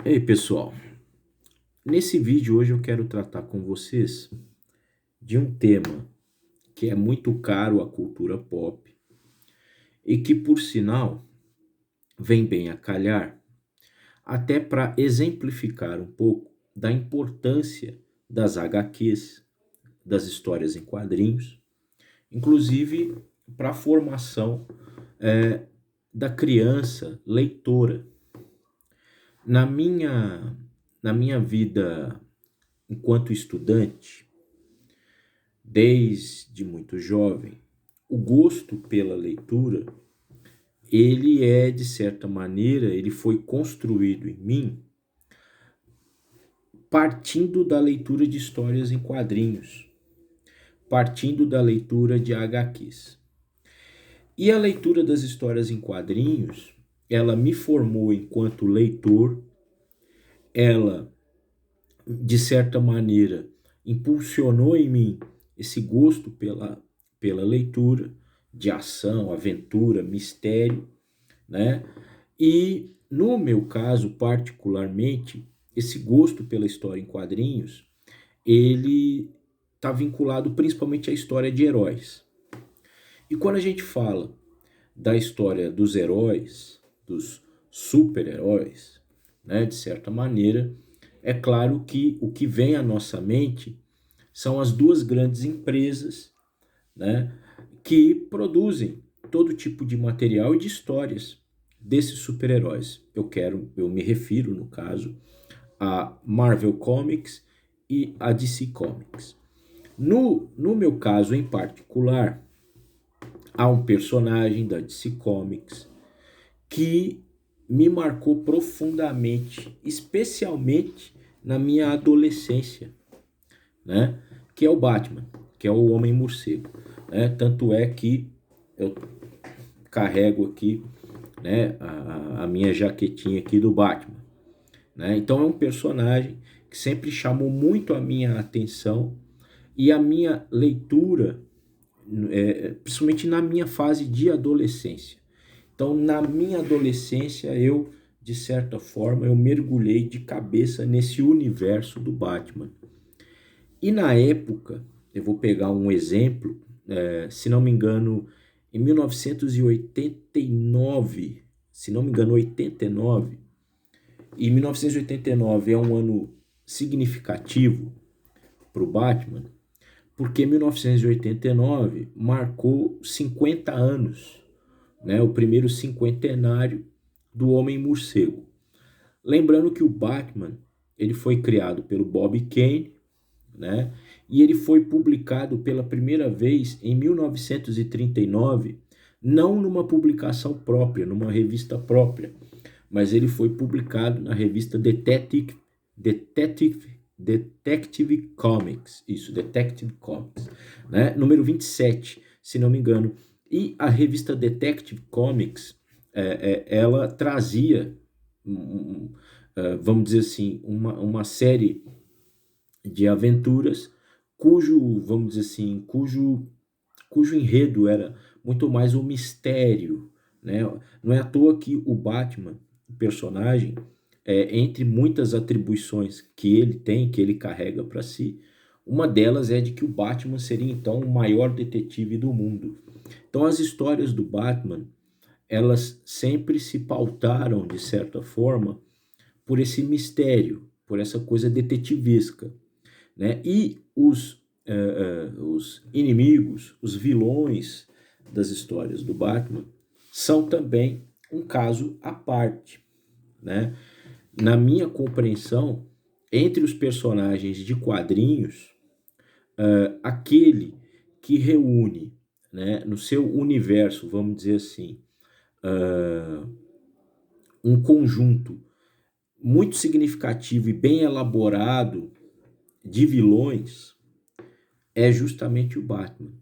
Ei, pessoal, nesse vídeo hoje eu quero tratar com vocês de um tema que é muito caro à cultura pop e que, por sinal, vem bem a calhar até para exemplificar um pouco da importância das HQs, das histórias em quadrinhos, inclusive para a formação da criança leitora. Na minha, na minha vida enquanto estudante, desde muito jovem, o gosto pela leitura, ele é, de certa maneira, ele foi construído em mim partindo da leitura de histórias em quadrinhos, partindo da leitura de HQs. E a leitura das histórias em quadrinhos, ela me formou enquanto leitor, ela, de certa maneira, impulsionou em mim esse gosto pela leitura, de ação, aventura, mistério, né? E no meu caso, particularmente, esse gosto pela história em quadrinhos, ele está vinculado principalmente à história de heróis. E quando a gente fala da história dos heróis, dos super-heróis, né, de certa maneira, é claro que o que vem à nossa mente são as duas grandes empresas, né, que produzem todo tipo de material e de histórias desses super-heróis. Eu me refiro, no caso, a Marvel Comics e a DC Comics. No meu caso em particular, há um personagem da DC Comics que me marcou profundamente, especialmente na minha adolescência, né? Que é o Batman, que é o Homem-Morcego, né? Tanto é que eu carrego aqui, né, a minha jaquetinha aqui do Batman, né? Então é um personagem que sempre chamou muito a minha atenção e a minha leitura, principalmente na minha fase de adolescência. Então, na minha adolescência, eu, de certa forma, eu mergulhei de cabeça nesse universo do Batman. E na época, eu vou pegar um exemplo, se não me engano, em 1989, se não me engano, 89, e 1989 é um ano significativo para o Batman, porque 1989 marcou 50 anos, né, o primeiro cinquentenário do Homem-Morcego. Lembrando que o Batman ele foi criado pelo Bob Kane, né, e ele foi publicado pela primeira vez em 1939, não numa publicação própria, numa revista própria, mas ele foi publicado na revista Detective Comics, isso, Detective Comics, né? Número 27, se não me engano. E a revista Detective Comics, ela trazia, vamos dizer assim, uma série de aventuras vamos dizer assim, cujo enredo era muito mais um mistério, né? Não é à toa que o Batman, o personagem, entre muitas atribuições que ele tem, que ele carrega para si, uma delas é de que o Batman seria então o maior detetive do mundo. Então as histórias do Batman, elas sempre se pautaram de certa forma por esse mistério, por essa coisa detetivesca, né? E os inimigos, os vilões das histórias do Batman são também um caso à parte, né? Na minha compreensão, entre os personagens de quadrinhos, aquele que reúne, né, no seu universo, vamos dizer assim, um conjunto muito significativo e bem elaborado de vilões, é justamente o Batman.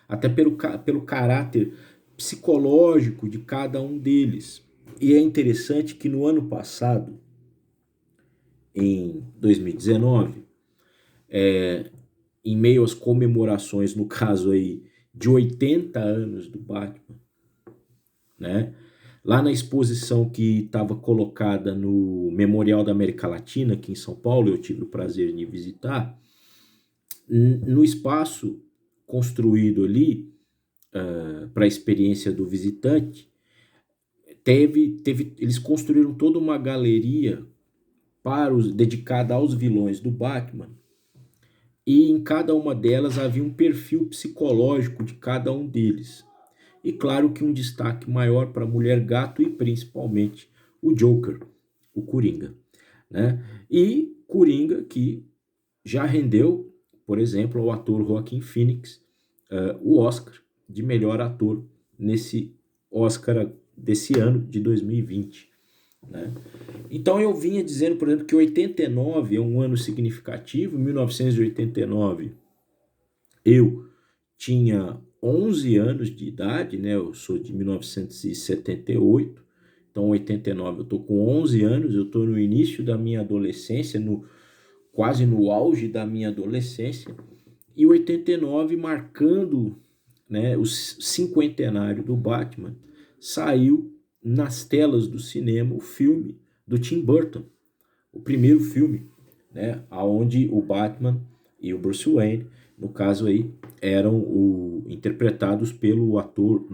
Até pelo caráter psicológico de cada um deles. E é interessante que no ano passado, em 2019, em meio às comemorações, no caso aí, de 80 anos do Batman, né? Lá na exposição que estava colocada no Memorial da América Latina, aqui em São Paulo, eu tive o prazer de visitar, no espaço construído ali para a experiência do visitante, eles construíram toda uma galeria dedicada aos vilões do Batman, e em cada uma delas havia um perfil psicológico de cada um deles. E claro que um destaque maior para a Mulher Gato e principalmente o Joker, o Coringa, né? E Coringa que já rendeu, por exemplo, ao ator Joaquin Phoenix o Oscar de melhor ator nesse Oscar desse ano de 2020, né? Então eu vinha dizendo, por exemplo, que 89 é um ano significativo. Em 1989 eu tinha 11 anos de idade, né? Eu sou de 1978, então 89 eu estou com 11 anos, eu estou no início da minha adolescência, quase no auge da minha adolescência, e 89 marcando, né, o cinquentenário do Batman, saiu nas telas do cinema o filme do Tim Burton, o primeiro filme, né, onde o Batman e o Bruce Wayne, no caso aí, eram interpretados pelo ator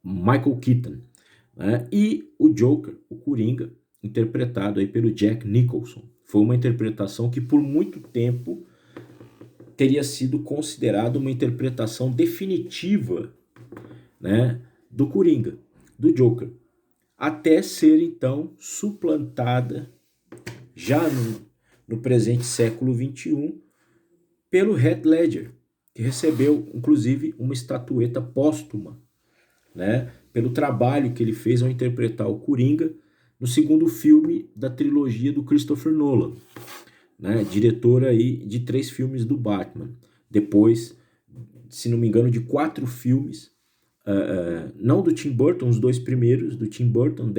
Michael Keaton, né, e o Joker, o Coringa, interpretado aí pelo Jack Nicholson. Foi uma interpretação que por muito tempo teria sido considerada uma interpretação definitiva, né, do Coringa, do Joker, até ser então suplantada já no presente século XXI pelo Heath Ledger, que recebeu inclusive uma estatueta póstuma, né, pelo trabalho que ele fez ao interpretar o Coringa no segundo filme da trilogia do Christopher Nolan, né, diretor aí de 3 filmes do Batman, depois, se não me engano, de 4 filmes, não do Tim Burton, os 2 primeiros do Tim Burton,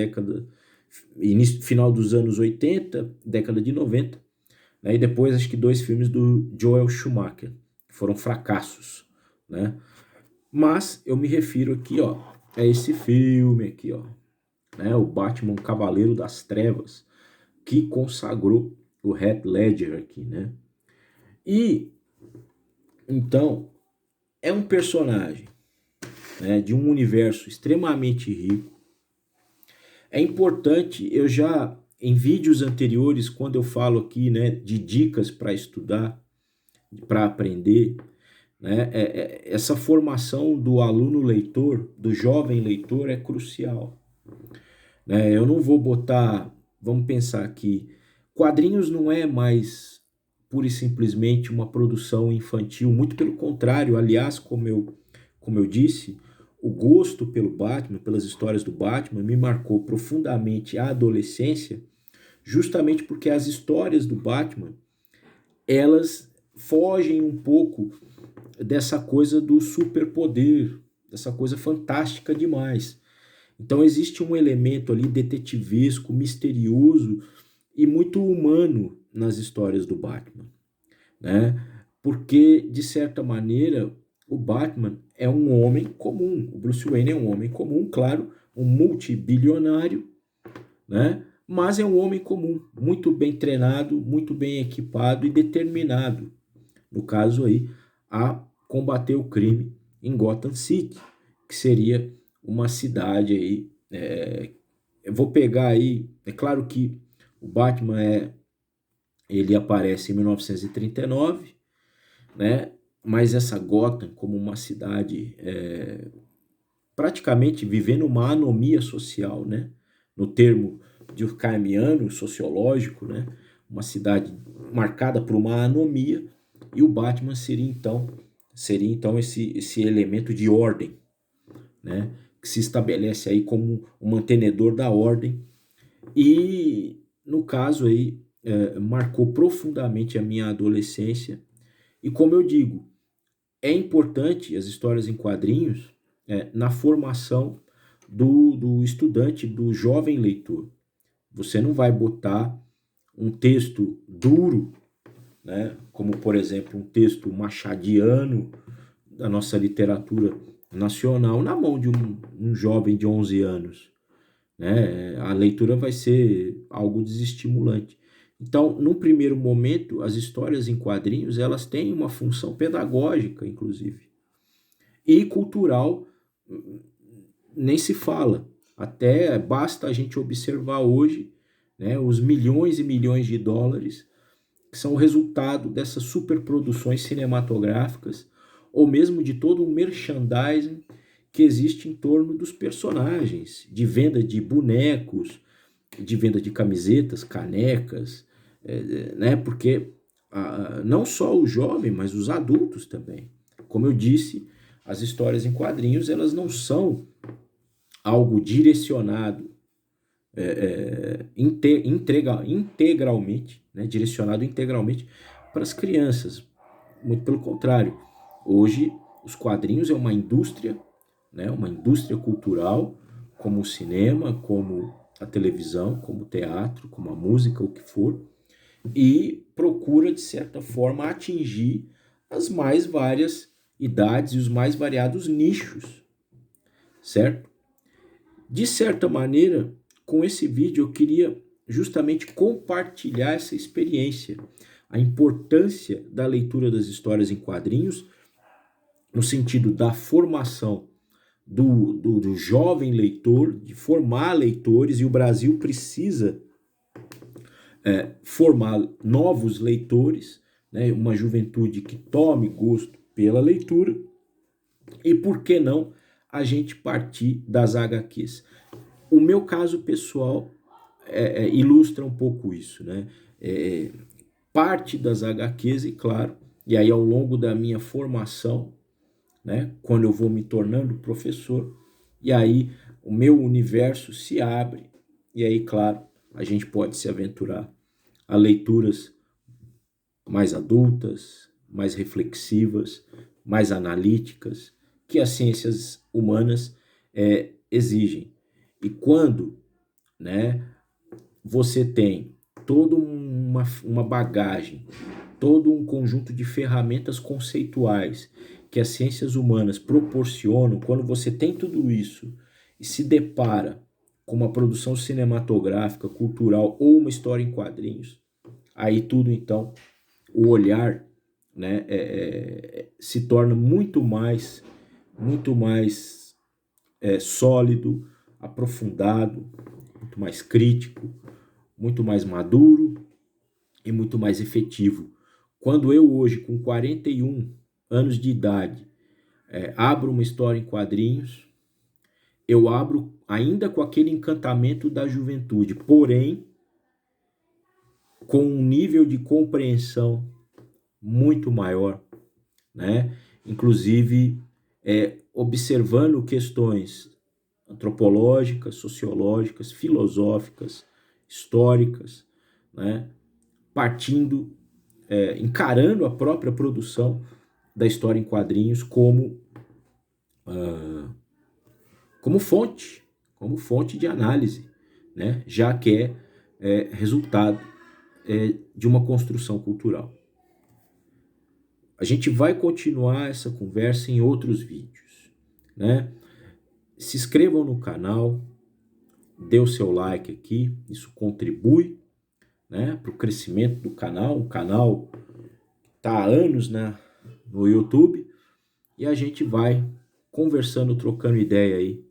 final dos anos 80, década de 90, né, e depois acho que 2 filmes do Joel Schumacher, que foram fracassos, né? Mas eu me refiro aqui, ó, a esse filme aqui, ó, né, o Batman Cavaleiro das Trevas, que consagrou o Heath Ledger aqui, né? E então é um personagem, né, de um universo extremamente rico. É importante, eu já em vídeos anteriores, quando eu falo aqui, né, de dicas para estudar, para aprender, né, essa formação do aluno leitor, do jovem leitor, é crucial, né? Eu não vou botar, vamos pensar aqui, quadrinhos não é mais pura e simplesmente uma produção infantil, muito pelo contrário. Aliás, como eu disse, o gosto pelo Batman, pelas histórias do Batman, me marcou profundamente a adolescência, justamente porque as histórias do Batman, elas fogem um pouco dessa coisa do superpoder, dessa coisa fantástica demais. Então existe um elemento ali detetivesco, misterioso e muito humano nas histórias do Batman, né? Porque, de certa maneira, o Batman é um homem comum, o Bruce Wayne é um homem comum, claro, um multibilionário, né? Mas é um homem comum, muito bem treinado, muito bem equipado e determinado, no caso aí, a combater o crime em Gotham City, que seria uma cidade aí. Eu vou pegar aí, é claro que o Batman ele aparece em 1939, né? Mas essa Gotham como uma cidade praticamente vivendo uma anomia social, né? No termo durkheimiano, sociológico, né? Uma cidade marcada por uma anomia, e o Batman seria então esse elemento de ordem, né? Que se estabelece aí como um mantenedor da ordem, e no caso aí marcou profundamente a minha adolescência. E como eu digo, é importante as histórias em quadrinhos na formação do estudante, do jovem leitor. Você não vai botar um texto duro, né, como por exemplo um texto machadiano da nossa literatura nacional na mão de um jovem de 11 anos, né? A leitura vai ser algo desestimulante. Então, num primeiro momento, as histórias em quadrinhos, elas têm uma função pedagógica, inclusive, e cultural, nem se fala. Até basta a gente observar hoje, né, os milhões e milhões de dólares que são o resultado dessas superproduções cinematográficas, ou mesmo de todo um merchandising que existe em torno dos personagens, de venda de bonecos, de venda de camisetas, canecas, né? Porque não só o jovem, mas os adultos também. Como eu disse, as histórias em quadrinhos, elas não são algo direcionado integralmente, né, direcionado integralmente para as crianças. Muito pelo contrário. Hoje, os quadrinhos é uma indústria, né, uma indústria cultural, como o cinema, como a televisão, como o teatro, como a música, o que for, e procura, de certa forma, atingir as mais várias idades e os mais variados nichos, certo? De certa maneira, com esse vídeo eu queria justamente compartilhar essa experiência, a importância da leitura das histórias em quadrinhos, no sentido da formação do jovem leitor, de formar leitores, e o Brasil precisa formar novos leitores, né, uma juventude que tome gosto pela leitura, e por que não a gente partir das HQs. O meu caso pessoal ilustra um pouco isso, né? Parte das HQs, e claro, e aí ao longo da minha formação, né, quando eu vou me tornando professor, e aí o meu universo se abre, e aí, claro, a gente pode se aventurar a leituras mais adultas, mais reflexivas, mais analíticas, que as ciências humanas exigem. E quando, né, você tem toda uma bagagem, todo um conjunto de ferramentas conceituais que as ciências humanas proporcionam, quando você tem tudo isso e se depara com uma produção cinematográfica, cultural ou uma história em quadrinhos, aí tudo então, o olhar, né, se torna muito mais sólido, aprofundado, muito mais crítico, muito mais maduro e muito mais efetivo. Quando eu hoje, com 41 anos de idade, abro uma história em quadrinhos, eu abro ainda com aquele encantamento da juventude, porém com um nível de compreensão muito maior, né? Inclusive observando questões antropológicas, sociológicas, filosóficas, históricas, né? Partindo, encarando a própria produção da história em quadrinhos como fonte de análise, né? Já que resultado de uma construção cultural. A gente vai continuar essa conversa em outros vídeos, né? Se inscrevam no canal, dê o seu like aqui, isso contribui, né, para o crescimento do canal. O canal está há anos, né, no YouTube, e a gente vai conversando, trocando ideia aí,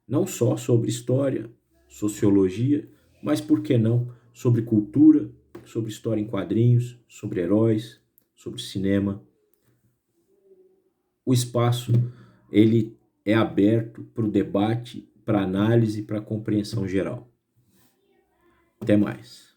não só sobre história, sociologia, mas por que não sobre cultura, sobre história em quadrinhos, sobre heróis, sobre cinema. O espaço, ele é aberto para o debate, para análise, para compreensão geral. Até mais.